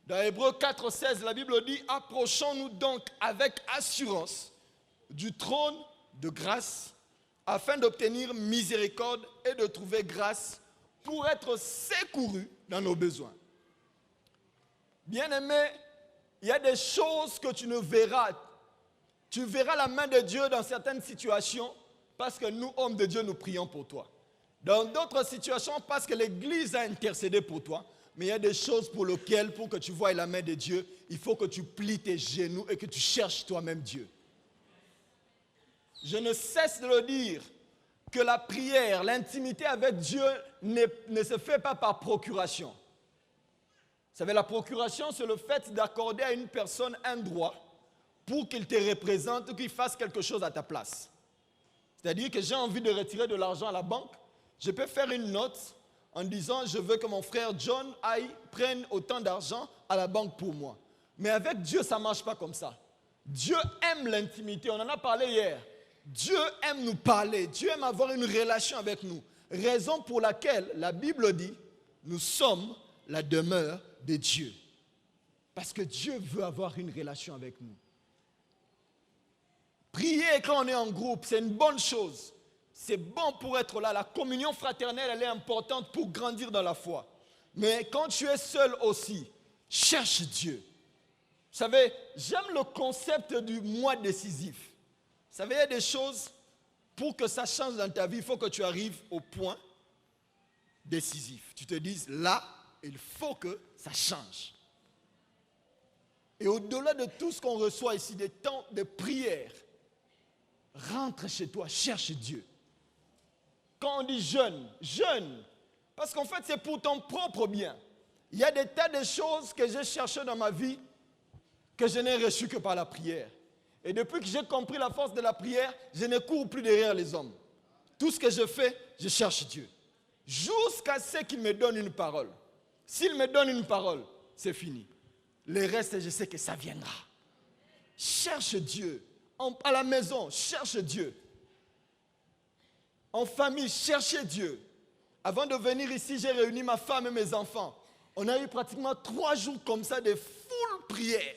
Dans Hébreux 4,16, la Bible dit « Approchons-nous donc avec assurance du trône de grâce afin d'obtenir miséricorde et de trouver grâce pour être secourus dans nos besoins. » Bien-aimé, il y a des choses que tu ne verras. Tu verras la main de Dieu dans certaines situations parce que nous, hommes de Dieu, nous prions pour toi. Dans d'autres situations, parce que l'Église a intercédé pour toi. Mais il y a des choses pour lesquelles, pour que tu voies la main de Dieu, il faut que tu plies tes genoux et que tu cherches toi-même Dieu. Je ne cesse de le dire que la prière, l'intimité avec Dieu ne se fait pas par procuration. Vous savez, la procuration, c'est le fait d'accorder à une personne un droit pour qu'il te représente ou qu'il fasse quelque chose à ta place. C'est-à-dire que j'ai envie de retirer de l'argent à la banque, je peux faire une note en disant je veux que mon frère John prenne autant d'argent à la banque pour moi. Mais avec Dieu, ça ne marche pas comme ça. Dieu aime l'intimité, on en a parlé hier. Dieu aime nous parler, Dieu aime avoir une relation avec nous. Raison pour laquelle la Bible dit nous sommes la demeure de Dieu. Parce que Dieu veut avoir une relation avec nous. Prier quand on est en groupe, c'est une bonne chose. C'est bon pour être là. La communion fraternelle, elle est importante pour grandir dans la foi. Mais quand tu es seul aussi, cherche Dieu. Vous savez, j'aime le concept du mois décisif. Vous savez, il y a des choses, pour que ça change dans ta vie, il faut que tu arrives au point décisif. Tu te dises, là, il faut que ça change. Et au-delà de tout ce qu'on reçoit ici, des temps de prière, rentre chez toi, cherche Dieu. Quand on dit jeûne, jeûne, parce qu'en fait, c'est pour ton propre bien. Il y a des tas de choses que j'ai cherchées dans ma vie que je n'ai reçues que par la prière. Et depuis que j'ai compris la force de la prière, je ne cours plus derrière les hommes. Tout ce que je fais, je cherche Dieu. Jusqu'à ce qu'il me donne une parole. S'il me donne une parole, c'est fini. Le reste, je sais que ça viendra. Cherche Dieu. À la maison, cherche Dieu. En famille, cherchez Dieu. Avant de venir ici, j'ai réuni ma femme et mes enfants. On a eu pratiquement 3 jours comme ça de full prière.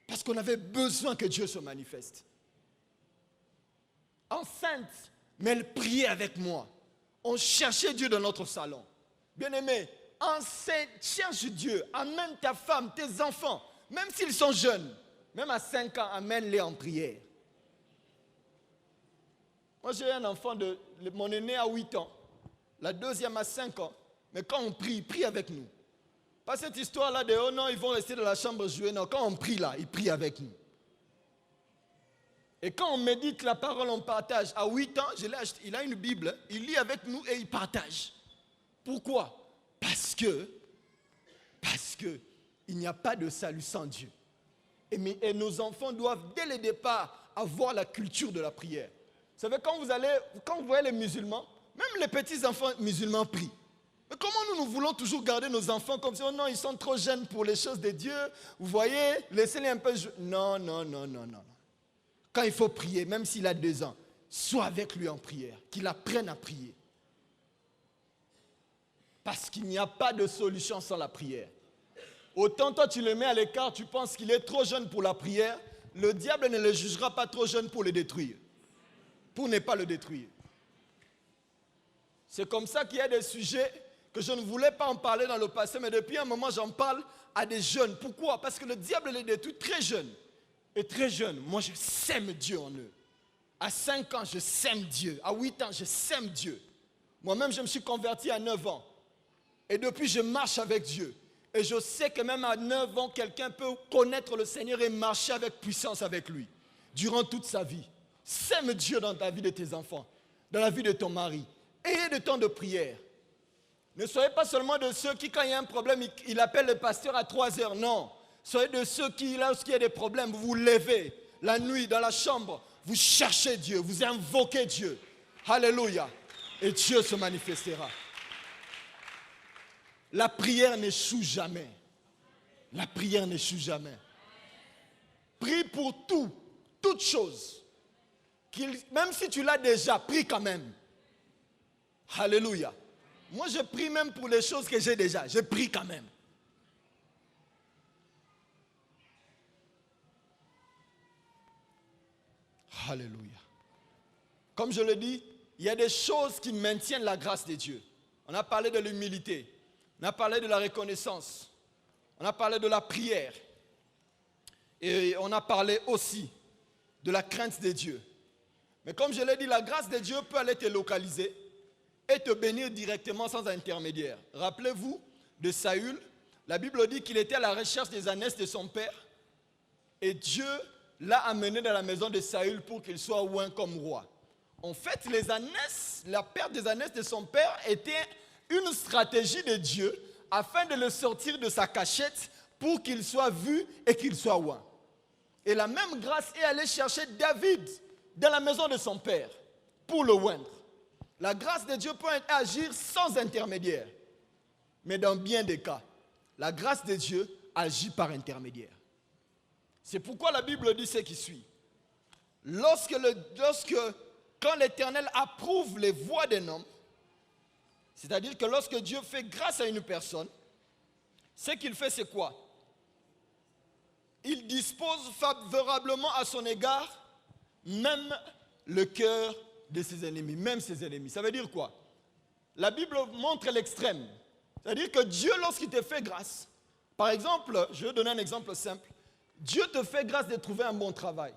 Parce qu'on avait besoin que Dieu se manifeste. Enceinte, mais elle priait avec moi. On cherchait Dieu dans notre salon. Bien-aimé, enceinte, cherche Dieu. Amène ta femme, tes enfants, même s'ils sont jeunes. Même à 5 ans, amène-les en prière. Moi, j'ai un enfant, mon aîné a 8 ans. La deuxième a 5 ans. Mais quand on prie, il prie avec nous. Pas cette histoire-là de « oh non, ils vont rester dans la chambre jouer ». Non, quand on prie là, il prie avec nous. Et quand on médite la parole, on partage. À 8 ans, il a une Bible, il lit avec nous et il partage. Pourquoi? Parce que il n'y a pas de salut sans Dieu. Et nos enfants doivent dès le départ avoir la culture de la prière. Vous savez, quand vous voyez les musulmans, même les petits enfants musulmans prient. Mais comment nous voulons toujours garder nos enfants comme si, oh non, ils sont trop jeunes pour les choses de Dieu. Vous voyez, laissez-les un peu jouer. Non. Quand il faut prier, même s'il a 2 ans, sois avec lui en prière, qu'il apprenne à prier. Parce qu'il n'y a pas de solution sans la prière. Autant toi tu le mets à l'écart, tu penses qu'il est trop jeune pour la prière, le diable ne le jugera pas trop jeune pour le détruire. Pour ne pas le détruire. C'est comme ça qu'il y a des sujets que je ne voulais pas en parler dans le passé, mais depuis un moment j'en parle à des jeunes. Pourquoi? Parce que le diable les détruit très jeunes. Et très jeunes, moi je sème Dieu en eux. À 5 ans, je sème Dieu. À 8 ans, je sème Dieu. Moi-même, je me suis converti à 9 ans. Et depuis, je marche avec Dieu. Et je sais que même à 9 ans, quelqu'un peut connaître le Seigneur et marcher avec puissance avec lui. Durant toute sa vie. Sème Dieu dans ta vie de tes enfants. Dans la vie de ton mari. Ayez des temps de prière. Ne soyez pas seulement de ceux qui, quand il y a un problème, il appelle le pasteur à 3 heures. Non. Soyez de ceux qui, lorsqu'il y a des problèmes, vous vous levez la nuit dans la chambre. Vous cherchez Dieu. Vous invoquez Dieu. Alléluia. Et Dieu se manifestera. La prière n'échoue jamais. La prière n'échoue jamais. Prie pour tout, toute chose. Même si tu l'as déjà, prie quand même. Alléluia. Moi, je prie même pour les choses que j'ai déjà. Je prie quand même. Alléluia. Comme je le dis, il y a des choses qui maintiennent la grâce de Dieu. On a parlé de l'humilité. On a parlé de la reconnaissance. On a parlé de la prière. Et on a parlé aussi de la crainte de Dieu. Mais comme je l'ai dit, la grâce de Dieu peut aller te localiser et te bénir directement sans intermédiaire. Rappelez-vous de Saül. La Bible dit qu'il était à la recherche des ânesses de son père. Et Dieu l'a amené dans la maison de Saül pour qu'il soit oint comme roi. En fait, les ânesses, la perte des ânesses de son père était une stratégie de Dieu afin de le sortir de sa cachette pour qu'il soit vu et qu'il soit oint. Et la même grâce est allée chercher David dans la maison de son père pour le oindre. La grâce de Dieu peut agir sans intermédiaire. Mais dans bien des cas, la grâce de Dieu agit par intermédiaire. C'est pourquoi la Bible dit ce qui suit. Quand l'Éternel approuve les voies d'un homme, c'est-à-dire que lorsque Dieu fait grâce à une personne, ce qu'il fait c'est quoi? Il dispose favorablement à son égard même le cœur de ses ennemis, même ses ennemis. Ça veut dire quoi? La Bible montre l'extrême. C'est-à-dire que Dieu, lorsqu'il te fait grâce, Par exemple, je vais donner un exemple simple. Dieu te fait grâce de trouver un bon travail.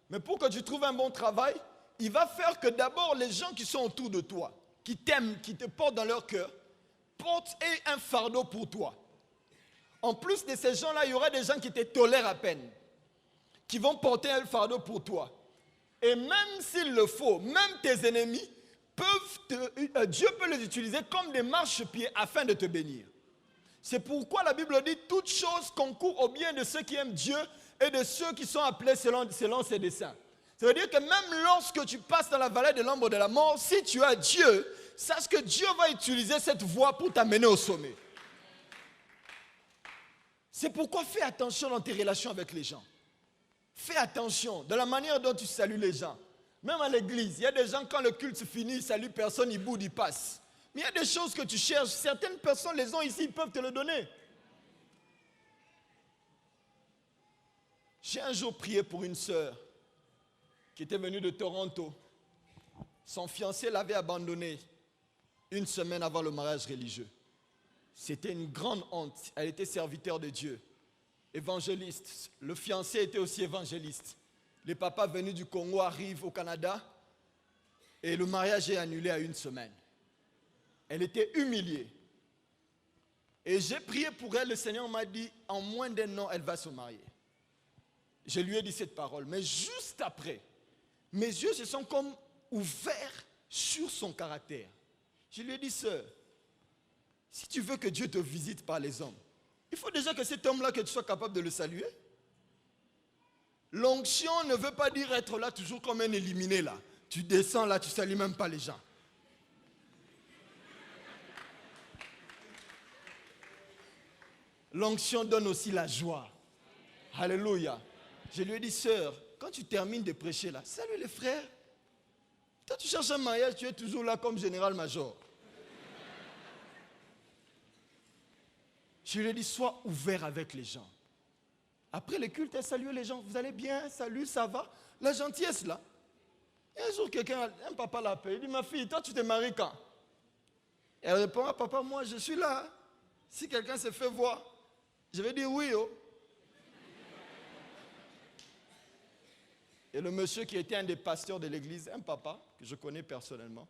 Mais pour que tu trouves un bon travail, il va faire que d'abord les gens qui sont autour de toi, qui t'aiment, qui te portent dans leur cœur, portent un fardeau pour toi. En plus de ces gens-là, il y aura des gens qui te tolèrent à peine, qui vont porter un fardeau pour toi. Et même s'il le faut, même tes ennemis, Dieu peut les utiliser comme des marchepieds afin de te bénir. C'est pourquoi la Bible dit toute chose concourt au bien de ceux qui aiment Dieu et de ceux qui sont appelés selon ses desseins. Ça veut dire que même lorsque tu passes dans la vallée de l'ombre de la mort, si tu as Dieu, sache que Dieu va utiliser cette voie pour t'amener au sommet. C'est pourquoi fais attention dans tes relations avec les gens. Fais attention dans la manière dont tu salues les gens. Même à l'église, il y a des gens, quand le culte se finit, ils ne saluent personne, ils boudent, ils passent. Mais il y a des choses que tu cherches. Certaines personnes les ont ici, ils peuvent te le donner. J'ai un jour prié pour une sœur qui était venue de Toronto. Son fiancé l'avait abandonnée une semaine avant le mariage religieux. C'était une grande honte. Elle était serviteur de Dieu, évangéliste. Le fiancé était aussi évangéliste. Les papas venus du Congo arrivent au Canada et le mariage est annulé à une semaine. Elle était humiliée. Et j'ai prié pour elle. Le Seigneur m'a dit, en moins d'un an, elle va se marier. Je lui ai dit cette parole. Mais juste après, mes yeux se sont comme ouverts sur son caractère. Je lui ai dit, sœur, si tu veux que Dieu te visite par les hommes, il faut déjà que cet homme-là, que tu sois capable de le saluer. L'onction ne veut pas dire être là toujours comme un éliminé là. Tu descends là, tu ne salues même pas les gens. L'onction donne aussi la joie. Alléluia. Je lui ai dit, sœur, quand tu termines de prêcher là, salue les frères. Quand tu cherches un mariage, tu es toujours là comme général-major. Je lui ai dit, sois ouvert avec les gens. Après le culte, elle salue les gens. Vous allez bien? Salut, ça va? La gentillesse là. Et un jour, un papa l'appelle. Il dit, ma fille, toi tu t'es mariée quand? Elle répond, ah, papa, moi je suis là. Si quelqu'un se fait voir, je vais dire oui. Oh. Et le monsieur qui était un des pasteurs de l'église, un papa que je connais personnellement,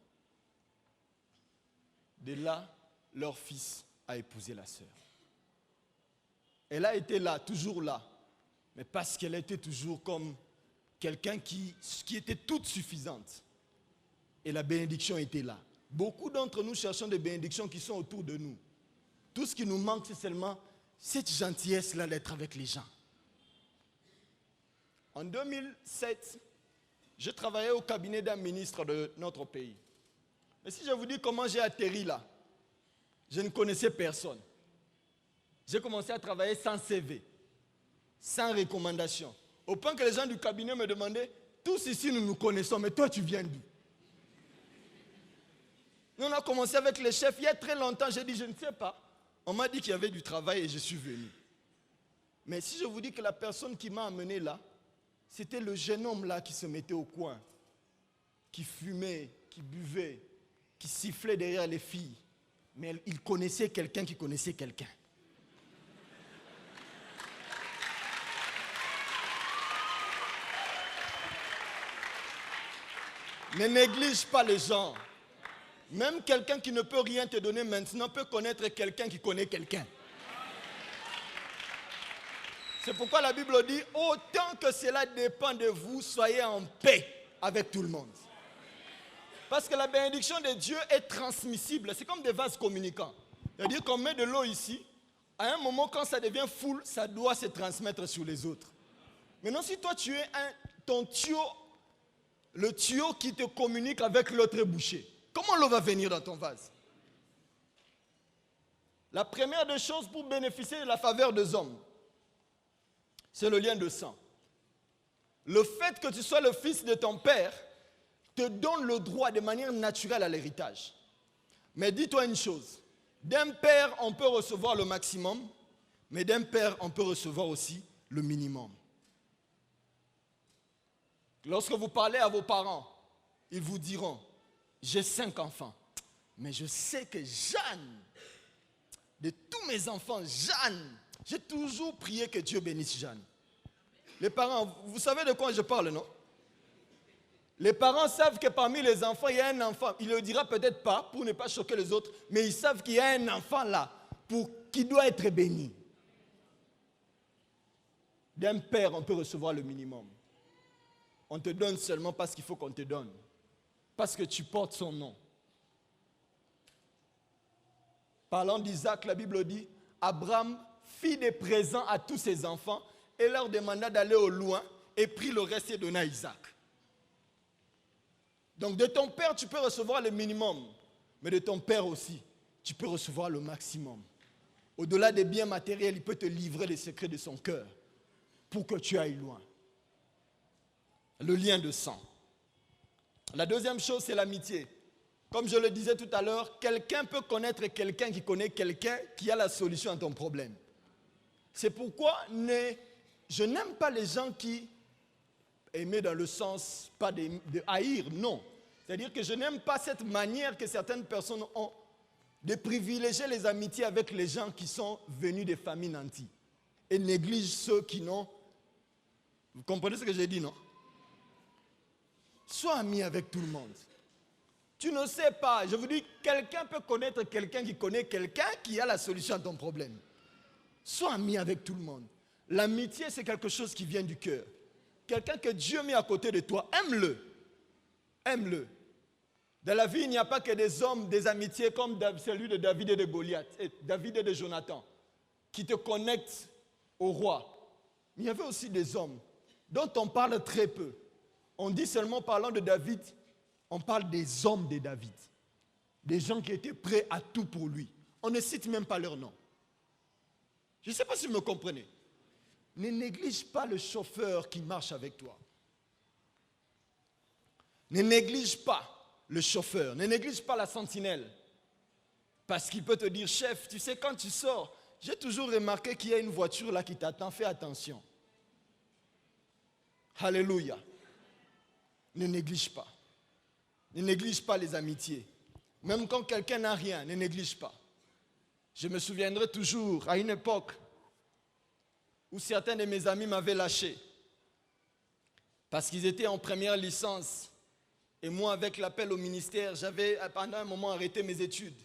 de là, leur fils a épousé la sœur. Elle a été là, toujours là, mais parce qu'elle était toujours comme quelqu'un qui était toute suffisante. Et la bénédiction était là. Beaucoup d'entre nous cherchons des bénédictions qui sont autour de nous. Tout ce qui nous manque, c'est seulement cette gentillesse-là d'être avec les gens. En 2007, je travaillais au cabinet d'un ministre de notre pays. Mais si je vous dis comment j'ai atterri là, je ne connaissais personne. J'ai commencé à travailler sans CV, sans recommandation. Au point que les gens du cabinet me demandaient, tous ici nous nous connaissons, mais toi tu viens d'où? Nous on a commencé avec les chefs il y a très longtemps, j'ai dit je ne sais pas. On m'a dit qu'il y avait du travail et je suis venu. Mais si je vous dis que la personne qui m'a amené là, c'était le jeune homme là qui se mettait au coin, qui fumait, qui buvait, qui sifflait derrière les filles. Mais il connaissait quelqu'un qui connaissait quelqu'un. Ne néglige pas les gens. Même quelqu'un qui ne peut rien te donner maintenant peut connaître quelqu'un qui connaît quelqu'un. C'est pourquoi la Bible dit, autant que cela dépend de vous, soyez en paix avec tout le monde. Parce que la bénédiction de Dieu est transmissible. C'est comme des vases communicants. C'est-à-dire qu'on met de l'eau ici. À un moment, quand ça devient full, ça doit se transmettre sur les autres. Maintenant, si toi, tu es ton tuyau, le tuyau qui te communique avec l'autre est bouché, comment l'eau va venir dans ton vase? La première des choses pour bénéficier de la faveur des hommes, c'est le lien de sang. Le fait que tu sois le fils de ton père te donne le droit de manière naturelle à l'héritage. Mais dis-toi une chose, d'un père on peut recevoir le maximum, mais d'un père on peut recevoir aussi le minimum. Lorsque vous parlez à vos parents, ils vous diront, j'ai 5 enfants, mais je sais que Jeanne, de tous mes enfants, Jeanne, J'ai toujours prié que Dieu bénisse Jeanne. Les parents, vous savez de quoi je parle, non? Les parents savent que parmi les enfants, il y a un enfant. Il ne le dira peut-être pas pour ne pas choquer les autres, mais ils savent qu'il y a un enfant là qui doit être béni. D'un père, on peut recevoir le minimum. On te donne seulement parce qu'il faut qu'on te donne. Parce que tu portes son nom. Parlant d'Isaac, la Bible dit, Abraham fit des présents à tous ses enfants et leur demanda d'aller au loin et prit le reste et donna à Isaac. Donc de ton père, tu peux recevoir le minimum, mais de ton père aussi, tu peux recevoir le maximum. Au-delà des biens matériels, il peut te livrer les secrets de son cœur pour que tu ailles loin. Le lien de sang. La deuxième chose, c'est l'amitié. Comme je le disais tout à l'heure, quelqu'un peut connaître quelqu'un qui connaît quelqu'un qui a la solution à ton problème. C'est pourquoi je n'aime pas les gens qui, aimer dans le sens, pas de haïr, non. C'est-à-dire que je n'aime pas cette manière que certaines personnes ont de privilégier les amitiés avec les gens qui sont venus des familles nantis et négligent ceux qui n'ont... Vous comprenez ce que j'ai dit, non? Sois ami avec tout le monde. Tu ne sais pas, je vous dis, quelqu'un peut connaître quelqu'un qui connaît quelqu'un qui a la solution à ton problème. Sois ami avec tout le monde. L'amitié, c'est quelque chose qui vient du cœur. Quelqu'un que Dieu met à côté de toi, aime-le. Aime-le. Dans la vie, il n'y a pas que des hommes, des amitiés comme celui de David et de Goliath, David et de Jonathan, qui te connectent au roi. Mais il y avait aussi des hommes dont on parle très peu. On dit seulement, parlant de David, on parle des hommes de David. Des gens qui étaient prêts à tout pour lui. On ne cite même pas leur nom. Je ne sais pas si vous me comprenez. Ne néglige pas le chauffeur qui marche avec toi. Ne néglige pas le chauffeur. Ne néglige pas la sentinelle. Parce qu'il peut te dire, chef, tu sais, quand tu sors, j'ai toujours remarqué qu'il y a une voiture là qui t'attend. Fais attention. Alléluia. Ne néglige pas. Ne néglige pas les amitiés. Même quand quelqu'un n'a rien, ne néglige pas. Je me souviendrai toujours, à une époque où certains de mes amis m'avaient lâché parce qu'ils étaient en première licence et moi, avec l'appel au ministère, j'avais pendant un moment arrêté mes études.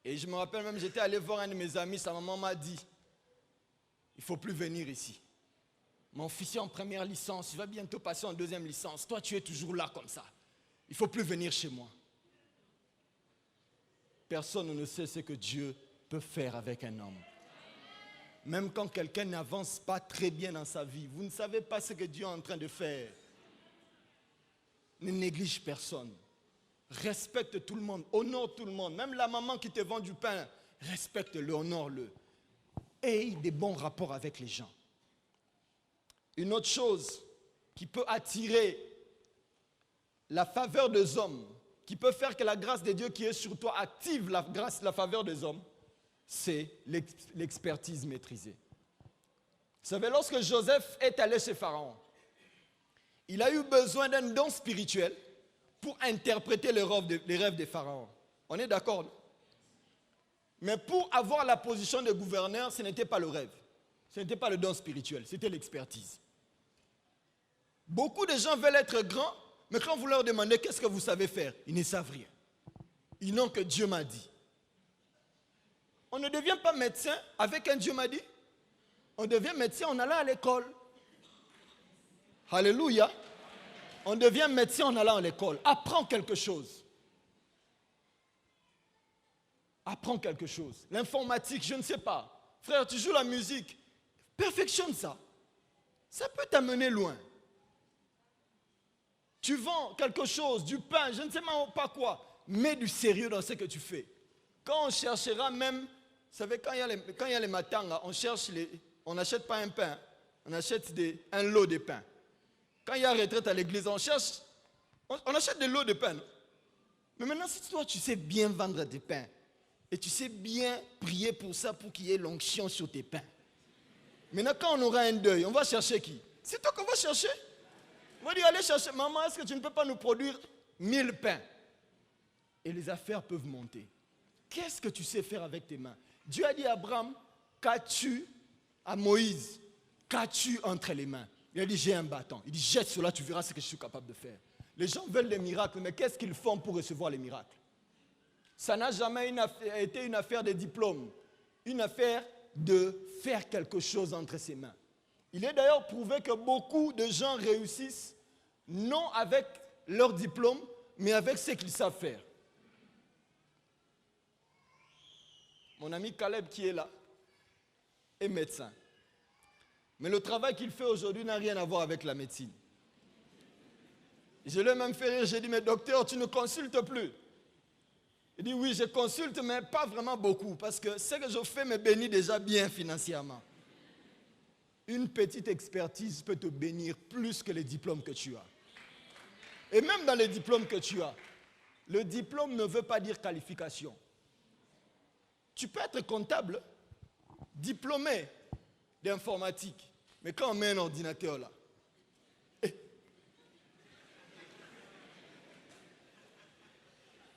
Et je me rappelle même, j'étais allé voir un de mes amis, sa maman m'a dit, il ne faut plus venir ici. Mon fils est en première licence, il va bientôt passer en deuxième licence. Toi, tu es toujours là comme ça. Il ne faut plus venir chez moi. Personne ne sait ce que Dieu peut faire avec un homme. Même quand quelqu'un n'avance pas très bien dans sa vie, vous ne savez pas ce que Dieu est en train de faire. Ne néglige personne. Respecte tout le monde, honore tout le monde. Même la maman qui te vend du pain, respecte-le, honore-le. Aie des bons rapports avec les gens. Une autre chose qui peut attirer la faveur des hommes, qui peut faire que la grâce de Dieu qui est sur toi active la faveur des hommes, c'est l'expertise maîtrisée. Vous savez, lorsque Joseph est allé chez Pharaon, il a eu besoin d'un don spirituel pour interpréter les rêves des pharaons. On est d'accord, non? Mais pour avoir la position de gouverneur, ce n'était pas le rêve. Ce n'était pas le don spirituel, c'était l'expertise. Beaucoup de gens veulent être grands, mais quand vous leur demandez qu'est-ce que vous savez faire, ils ne savent rien. Ils n'ont que Dieu m'a dit. On ne devient pas médecin avec un Dieu m'a dit. On devient médecin en allant à l'école. Alléluia. On devient médecin en allant à l'école. Apprends quelque chose. Apprends quelque chose. L'informatique, je ne sais pas. Frère, tu joues la musique. Perfectionne ça. Ça peut t'amener loin. Tu vends quelque chose, du pain, je ne sais même pas quoi. Mets du sérieux dans ce que tu fais. Quand on cherchera même, vous savez, quand il y a les matins, là, on n'achète pas un pain, on achète un lot de pain. Quand il y a retraite à l'église, on achète des lots de pain. Mais maintenant, si toi, tu sais bien vendre des pains, et tu sais bien prier pour ça, pour qu'il y ait l'onction sur tes pains. Maintenant, quand on aura un deuil, on va chercher qui? C'est toi qu'on va chercher. On va dire, allez chercher, maman, est-ce que tu ne peux pas nous produire 1000 pains? Et les affaires peuvent monter. Qu'est-ce que tu sais faire avec tes mains? Dieu a dit à Abraham, qu'as-tu à Moïse? Qu'as-tu entre les mains? Il a dit, j'ai un bâton. Il dit, jette cela, tu verras ce que je suis capable de faire. Les gens veulent des miracles, mais qu'est-ce qu'ils font pour recevoir les miracles? Ça n'a jamais été une affaire de diplôme, une affaire de faire quelque chose entre ses mains. Il est d'ailleurs prouvé que beaucoup de gens réussissent, non avec leur diplôme, mais avec ce qu'ils savent faire. Mon ami Caleb qui est là est médecin. Mais le travail qu'il fait aujourd'hui n'a rien à voir avec la médecine. Je l'ai même fait rire, j'ai dit, mais docteur, tu ne consultes plus. Il dit, oui, je consulte, mais pas vraiment beaucoup, parce que ce que je fais me bénit déjà bien financièrement. Une petite expertise peut te bénir plus que les diplômes que tu as. Et même dans les diplômes que tu as, le diplôme ne veut pas dire qualification. Tu peux être comptable, diplômé d'informatique, mais quand on met un ordinateur là,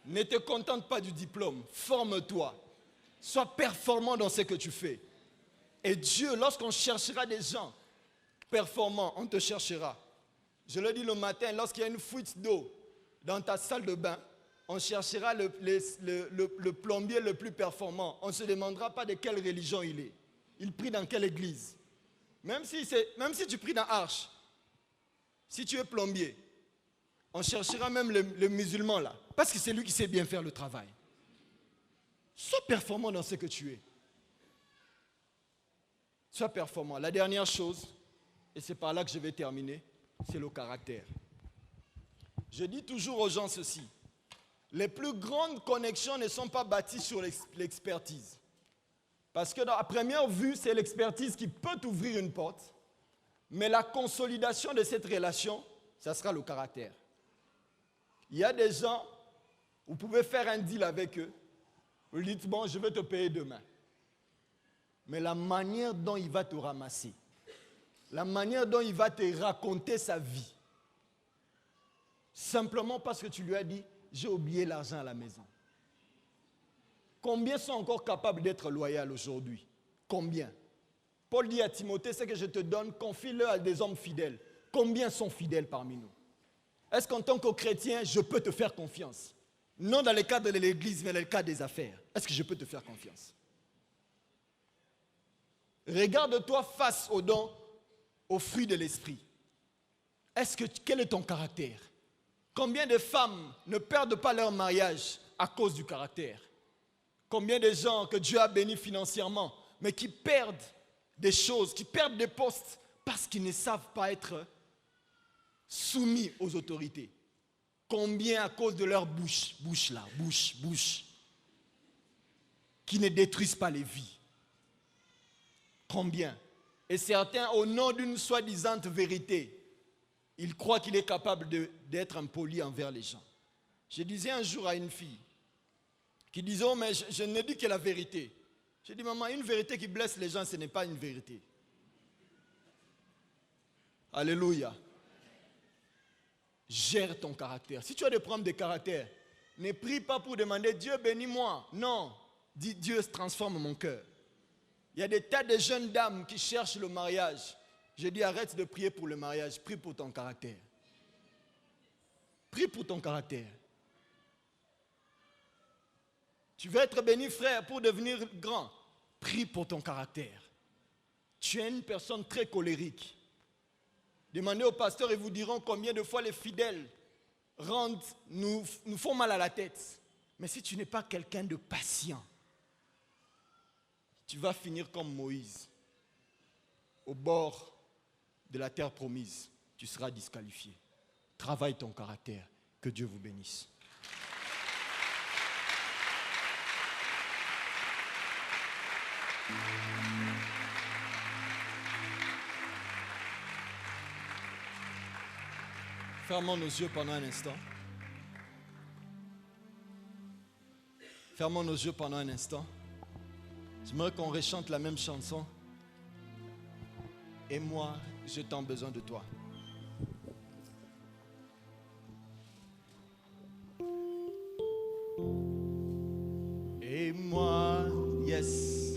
ne te contente pas du diplôme, forme-toi, sois performant dans ce que tu fais. Et Dieu, lorsqu'on cherchera des gens performants, on te cherchera. Je le dis le matin, lorsqu'il y a une fuite d'eau dans ta salle de bain, on cherchera le plombier le plus performant. On ne se demandera pas de quelle religion il est. Il prie dans quelle église. Même si tu pries dans Arche, si tu es plombier, on cherchera même le musulman là. Parce que c'est lui qui sait bien faire le travail. Sois performant dans ce que tu es. Sois performant. La dernière chose, et c'est par là que je vais terminer, c'est le caractère. Je dis toujours aux gens ceci. Les plus grandes connexions ne sont pas bâties sur l'expertise. Parce que à première vue, c'est l'expertise qui peut t'ouvrir une porte. Mais la consolidation de cette relation, ça sera le caractère. Il y a des gens, vous pouvez faire un deal avec eux. Vous dites, bon, je vais te payer demain. Mais la manière dont il va te ramasser, la manière dont il va te raconter sa vie, simplement parce que tu lui as dit, j'ai oublié l'argent à la maison. Combien sont encore capables d'être loyaux aujourd'hui? Combien? Paul dit à Timothée, ce que je te donne, confie-le à des hommes fidèles. Combien sont fidèles parmi nous? Est-ce qu'en tant que chrétien, je peux te faire confiance? Non dans le cadre de l'église, mais dans le cadre des affaires. Est-ce que je peux te faire confiance? Regarde-toi face aux dons, aux fruits de l'esprit. Quel est ton caractère? Combien de femmes ne perdent pas leur mariage à cause du caractère? Combien de gens que Dieu a bénis financièrement, mais qui perdent des choses, qui perdent des postes parce qu'ils ne savent pas être soumis aux autorités? Combien à cause de leur bouche, qui ne détruisent pas les vies? Combien? Et certains, au nom d'une soi-disant vérité, ils croient qu'il est capable d'être impoli envers les gens. Je disais un jour à une fille qui disait, oh, mais je ne dis que la vérité. J'ai dit, maman, une vérité qui blesse les gens, ce n'est pas une vérité. Alléluia. Gère ton caractère. Si tu as des problèmes de caractère, ne prie pas pour demander, Dieu bénis-moi. Non, dis, Dieu transforme mon cœur. Il y a des tas de jeunes dames qui cherchent le mariage. Je dis, arrête de prier pour le mariage, prie pour ton caractère. Prie pour ton caractère. Tu veux être béni, frère, pour devenir grand. Prie pour ton caractère. Tu es une personne très colérique. Demandez au pasteur, ils vous diront combien de fois les fidèles nous font mal à la tête. Mais si tu n'es pas quelqu'un de patient, tu vas finir comme Moïse, au bord de la terre promise. Tu seras disqualifié. Travaille ton caractère. Que Dieu vous bénisse. Fermons nos yeux pendant un instant. Fermons nos yeux pendant un instant. J'aimerais qu'on rechante la même chanson. Et moi, j'ai tant besoin de toi. Et moi, yes.